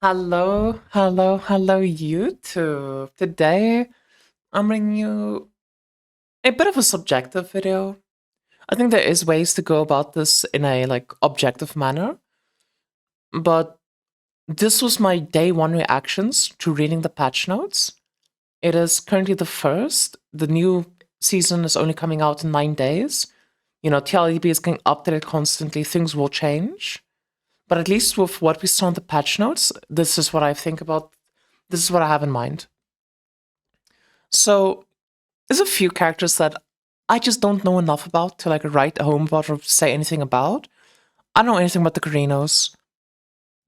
Hello, hello, hello, YouTube. Today, I'm bringing you a bit of a subjective video. I think there is ways to go about this in a objective manner, but this was my day one reactions to reading the patch notes. It is currently the first. The new season is only coming out in 9 days. TLDB is getting updated constantly. Things will change. But at least with what we saw in the patch notes, this is what I think about. This is what I have in mind. So there's a few characters that I just don't know enough about to write home about or say anything about. I don't know anything about the Carinos.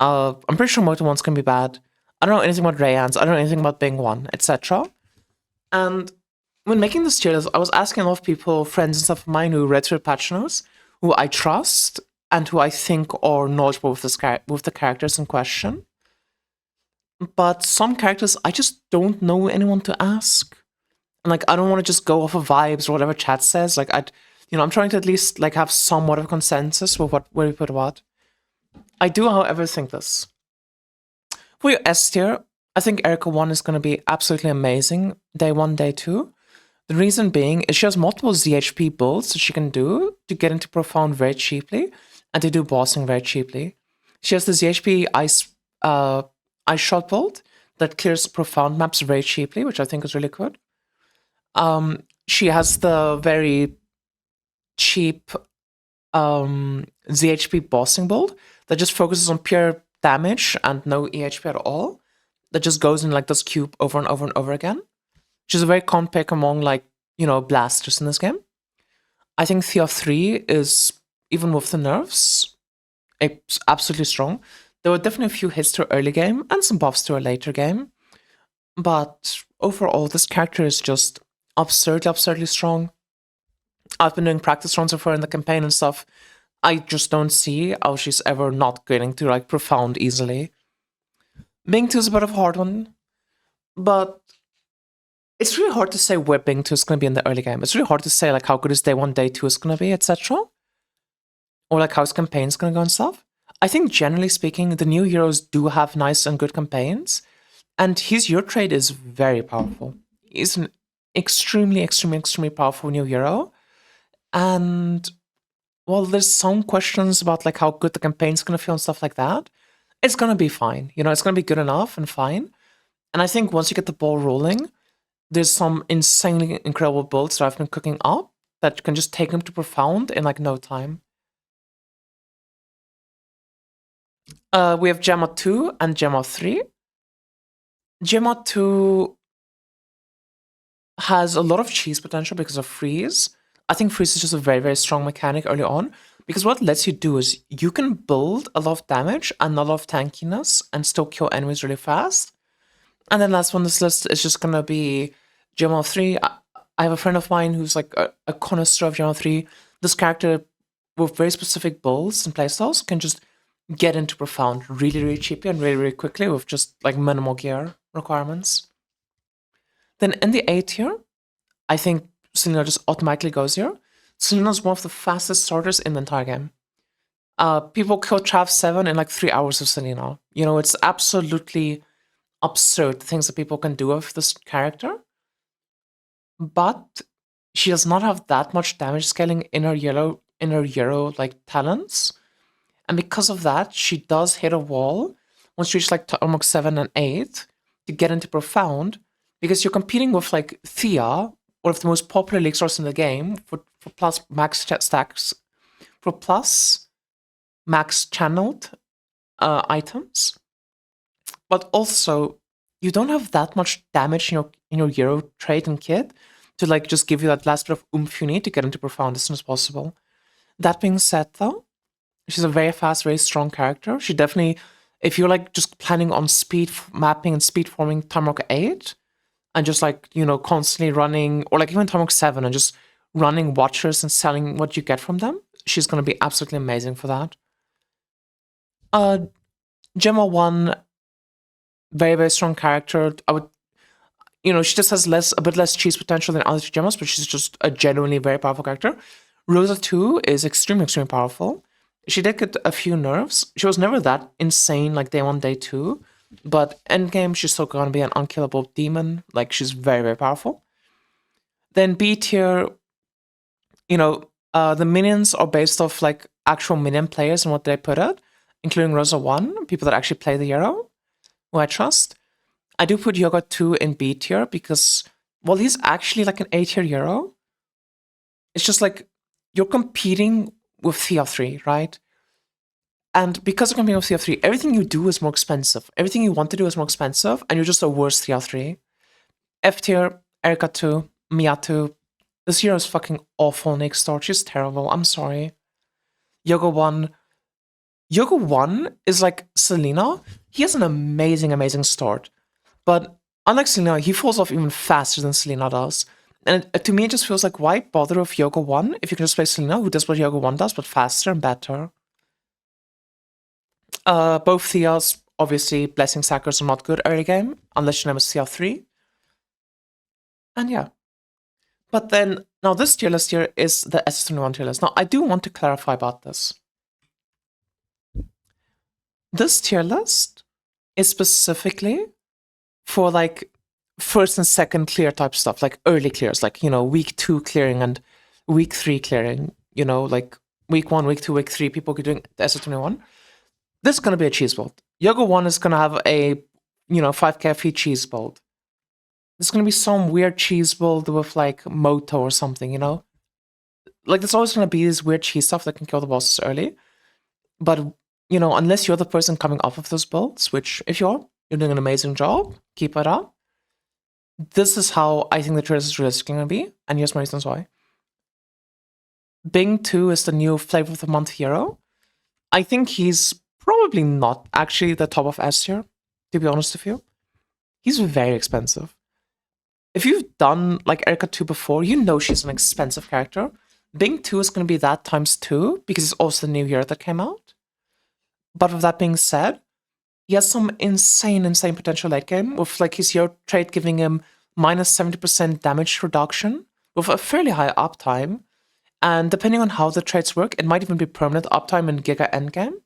I'm pretty sure Moto 1's gonna be bad. I don't know anything about Rayans. I don't know anything about Bing 1, etc. And when making this tier list, I was asking a lot of people, friends and stuff of mine who read through the patch notes, who I trust and who I think are knowledgeable with the characters in question. But some characters, I just don't know anyone to ask. And I don't want to just go off of vibes or whatever chat says. I'm trying to at least have somewhat of a consensus with where we put what. I do, however, think this. For your S tier, I think Erica 1 is going to be absolutely amazing. Day 1, day 2. The reason being is she has multiple ZHP builds that she can do to get into Profound very cheaply and to do bossing very cheaply. She has the ZHP Ice Shot build that clears Profound maps very cheaply, which I think is really good. She has the very cheap ZHP bossing build that just focuses on pure damage and no EHP at all. That just goes in this cube over and over and over again. She's a very con pick among blasters in this game. I think Thea 3 is, even with the nerfs, absolutely strong. There were definitely a few hits to her early game and some buffs to her later game. But overall, this character is just absurdly strong. I've been doing practice runs of her in the campaign and stuff. I just don't see how she's ever not getting to Profound easily. Bing 2 is a bit of a hard one, but it's really hard to say where Bing 2 is going to be in the early game. It's really hard to say how good his day 1, day 2 is going to be, etc. Or how his campaign is going to go and stuff. I think generally speaking, the new heroes do have nice and good campaigns, and his hero trade is very powerful. He's an extremely powerful new hero. And while there's some questions about how good the campaign's gonna feel and stuff like that, it's gonna be fine. It's gonna be good enough and fine. And I think once you get the ball rolling, there's some insanely incredible builds that I've been cooking up that can just take him to Profound in no time. We have Gemma 2 and Gemma 3. Gemma 2 has a lot of cheese potential because of freeze. I think freeze is just a very strong mechanic early on, because what it lets you do is you can build a lot of damage and a lot of tankiness and still kill enemies really fast. And then last one on this list is just gonna be Gemma 3. I have a friend of mine who's a connoisseur of Gemma 3. This character with very specific builds and playstyles can just get into Profound really cheaply and really quickly with just minimal gear requirements. Then in the A tier, I think Selena just automatically goes here. Selena's one of the fastest starters in the entire game. People kill Trav 7 in 3 hours of Selena. It's absolutely absurd the things that people can do with this character. But she does not have that much damage scaling in her yellow talents. And because of that, she does hit a wall once you reach Tarmok 7 and 8 to get into Profound, because you're competing with Thea, one of the most popular league stars in the game, for plus max stacks, for plus max channeled items. But also, you don't have that much damage in your hero trait and kit to just give you that last bit of oomph you need to get into Profound as soon as possible. That being said, though, she's a very fast, very strong character. She definitely, if you're just planning on speed mapping and speed forming Tarmok 8, and just constantly running, or even Tarmok 7 and just running watchers and selling what you get from them, she's gonna be absolutely amazing for that. Gemma 1, very strong character. I would, she just has a bit less cheese potential than other Gemmas, but she's just a genuinely very powerful character. Rosa 2 is extremely powerful. She did get a few nerfs. She was never that insane day 1, day 2. But endgame, she's still gonna be an unkillable demon. Like, she's very, very powerful. Then B tier, the minions are based off like actual minion players and what they put out, including Rosa 1, people that actually play the hero, who I trust. I do put Yoga 2 in B tier because, well, he's actually like an A tier hero. It's just like you're competing with Thea 3, right? And because you're competing with Thea 3, everything you do is more expensive. Everything you want to do is more expensive, and you're just a worse Thea 3. F tier, Erika 2, Mia 2. This hero is fucking awful, Nick Start. She's terrible. I'm sorry. Yoga 1. Yoga 1 is like Selena. He has an amazing, amazing start. But unlike Selena, he falls off even faster than Selena does. And to me, it just feels like, why bother with Yoga 1 if you can just play Selena, who does what Yoga 1 does, but faster and better? Both Theas, obviously, Blessing Sackers are not good early game, unless your name is Thea 3. And yeah. But then, now this tier list here is the SS21 tier list. Now, I do want to clarify about this. This tier list is specifically for like first and second clear type stuff, like early clears, like, week 2 clearing and week 3 clearing, like week 1, week 2, week 3, people doing the SS21. This is going to be a cheese build. Yoga 1 is going to have a, 5k fee cheese build. There's going to be some weird cheese build with like Moto or something, Like, there's always going to be this weird cheese stuff that can kill the bosses early. But, unless you're the person coming off of those builds, which if you are, you're doing an amazing job, keep it up. This is how I think the trailer is realistically going to be, and here's my reasons why. Bing 2 is the new Flavor of the Month hero. I think he's probably not actually the top of S tier, to be honest with you. He's very expensive. If you've done like Erika 2 before, you know she's an expensive character. Bing 2 is going to be that times 2 because it's also the new hero that came out. But with that being said, he has some insane potential late game with like his hero trait giving him minus 70% damage reduction with a fairly high uptime. And depending on how the traits work, it might even be permanent uptime in Giga Endgame.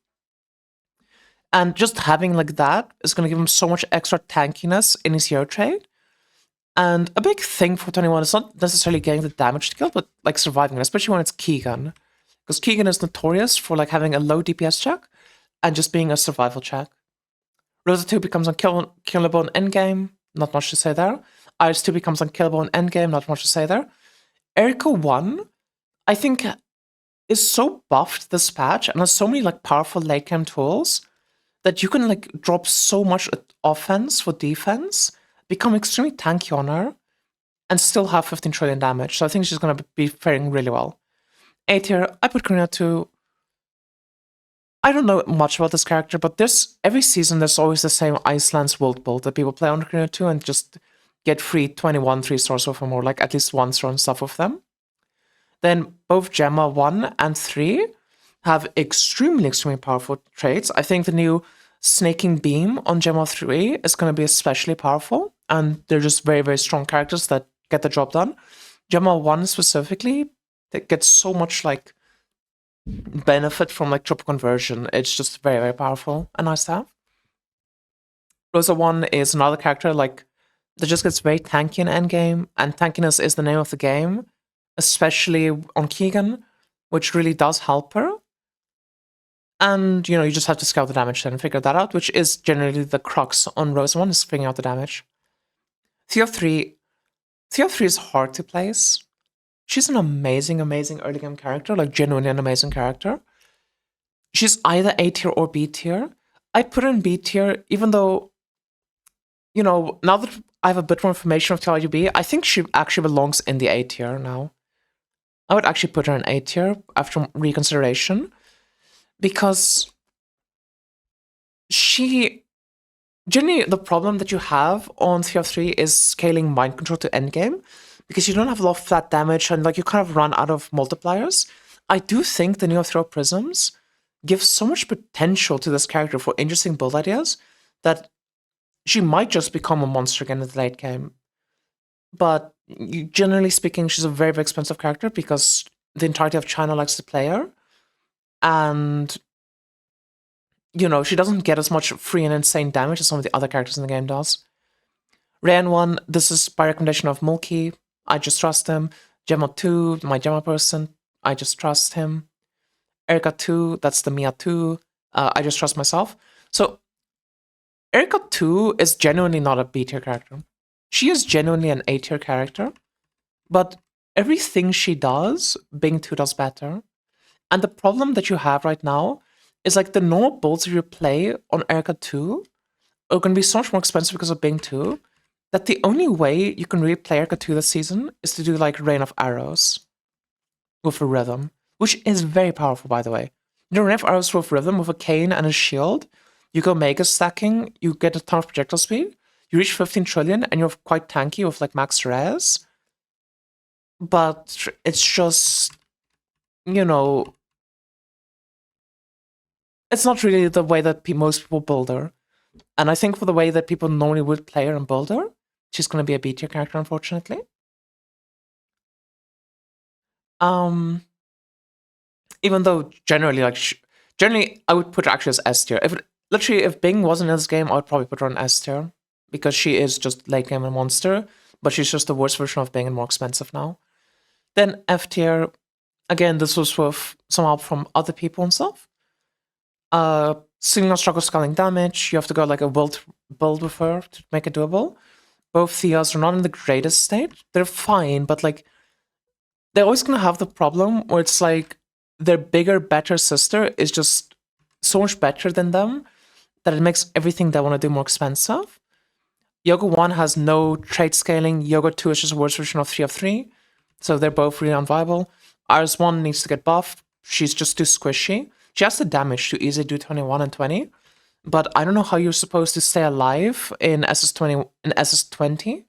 And just having like that is going to give him so much extra tankiness in his hero trait. And a big thing for 21 is not necessarily getting the damage to kill, but like surviving it, especially when it's Keegan. Because Keegan is notorious for like having a low DPS check and just being a survival check. Rosa 2 becomes unkillable in endgame, not much to say there. Iris 2 becomes unkillable in endgame, not much to say there. Erika 1, I think, is so buffed this patch and has so many like powerful late game tools that you can like drop so much offense for defense, become extremely tanky on her, and still have 15 trillion damage. So I think she's going to be faring really well. A tier, I put Karina 2. I don't know much about this character, but every season there's always the same Iceland's World build that people play on Karina 2 and just get free 21 3-stars with them, or like at least 1-star and stuff with them. Then both Gemma 1 and 3 have extremely powerful traits. I think the new Snaking Beam on Gemma 3 is going to be especially powerful, and they're just very, very strong characters that get the job done. Gemma 1 specifically, that gets so much like benefit from like triple conversion. It's just very, very powerful and nice to have. Rosa 1 is another character like that just gets very tanky in endgame, and tankiness is the name of the game, especially on Keegan, which really does help her. And, you just have to scout the damage then and figure that out, which is generally the crux on Rosa 1, is figuring out the damage. Theo 3 is hard to place. She's an amazing early game character, like genuinely an amazing character. She's either A tier or B tier. I put her in B tier, even though, now that I have a bit more information of TLUB, I think she actually belongs in the A tier now. I would actually put her in A tier after reconsideration, because generally the problem that you have on 3 is scaling mind control to endgame, because you don't have a lot of flat damage and like you kind of run out of multipliers. I do think the new Throw Prisms give so much potential to this character for interesting build ideas that she might just become a monster again in the late game. But generally speaking, she's a very, very expensive character because the entirety of China likes to play her. And she doesn't get as much free and insane damage as some of the other characters in the game does. Ryan 1, this is by recommendation of Mulkey. I just trust him. Gemma 2, my Gemma person. I just trust him. Erica 2, that's the Mia 2. I just trust myself. So, Erica 2 is genuinely not a B tier character. She is genuinely an A tier character. But everything she does, Bing 2 does better. And the problem that you have right now is like the normal builds you play on Erica 2 are going to be so much more expensive because of Bing 2 that the only way you can really play Erica 2 this season is to do like Rain of Arrows with a rhythm, which is very powerful, by the way. Rain of Arrows with rhythm with a cane and a shield. You go mega stacking, you get a ton of projectile speed, you reach 15 trillion, and you're quite tanky with like max res. But it's just, it's not really the way that most people build her. And I think for the way that people normally would play her and build her, she's going to be a B tier character, unfortunately. Even though generally, I would put her actually as S tier. If Bing wasn't in this game, I would probably put her on S tier because she is just late game and monster, but she's just the worst version of Bing and more expensive now. Then F tier, again, this was with some help from other people and stuff. Single struggle scaling damage, you have to go like a build with her to make it doable. Both Theas are not in the greatest state. They're fine, but like they're always gonna have the problem where it's like their bigger, better sister is just so much better than them that it makes everything they want to do more expensive. Yoga 1 has no trade scaling. Yoga 2 is just a worse version of 3 of 3. So they're both really unviable. Iris 1 needs to get buffed. She's just too squishy. She has the damage to easily do 21 and 20. But I don't know how you're supposed to stay alive in SS20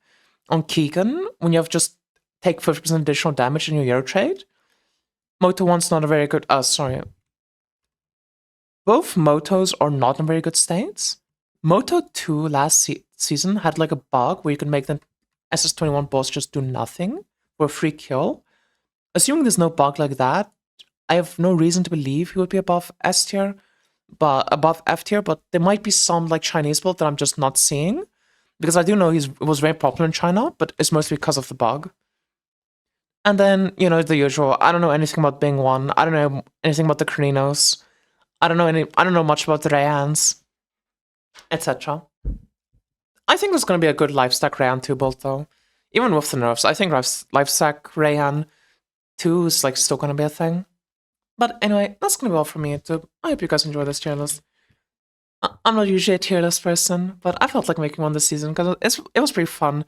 on Keegan when you have just take 50% additional damage in your Euro trade. Moto 1's not a very good... sorry. Both Motos are not in very good states. Moto 2 last season had like a bug where you can make the SS21 boss just do nothing for a free kill. Assuming there's no bug like that, I have no reason to believe he would be above S tier, but above F tier, but there might be some like Chinese build that I'm just not seeing. Because I do know he was very popular in China, but it's mostly because of the bug. And then, the usual. I don't know anything about Bing 1. I don't know anything about the Krinos. I don't know much about the Rayans, etc. I think there's going to be a good Lifestack Rayan 2 build, though. Even with the nerfs, I think Lifestack Rayan 2 is like still going to be a thing. But anyway, that's going to be all from me, YouTube. I hope you guys enjoyed this tier list. I'm not usually a tier list person, but I felt like making one this season because it was pretty fun,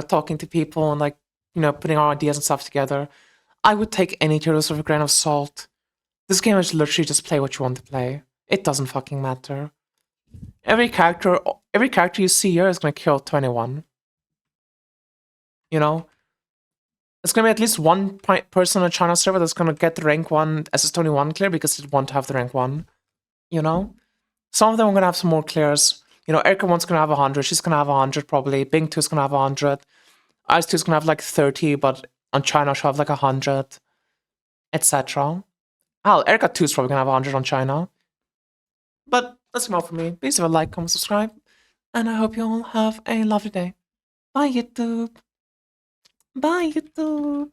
talking to people and like, putting our ideas and stuff together. I would take any tier list with a grain of salt. This game is literally just play what you want to play. It doesn't fucking matter. Every character you see here is gonna kill 21. It's gonna be at least one person on a China server that's gonna get the rank 1 SS21 clear because they want to have the rank 1. Some of them are gonna have some more clears. Erica 1's gonna have 100, she's gonna have 100 probably. Bing 2's gonna have 100. Ice 2's gonna have like 30, but on China she'll have like 100, etc. Hell, Erica 2's probably gonna have 100 on China. But that's enough for me. Please leave a like, comment, subscribe, and I hope you all have a lovely day. Bye, YouTube. Bye, YouTube.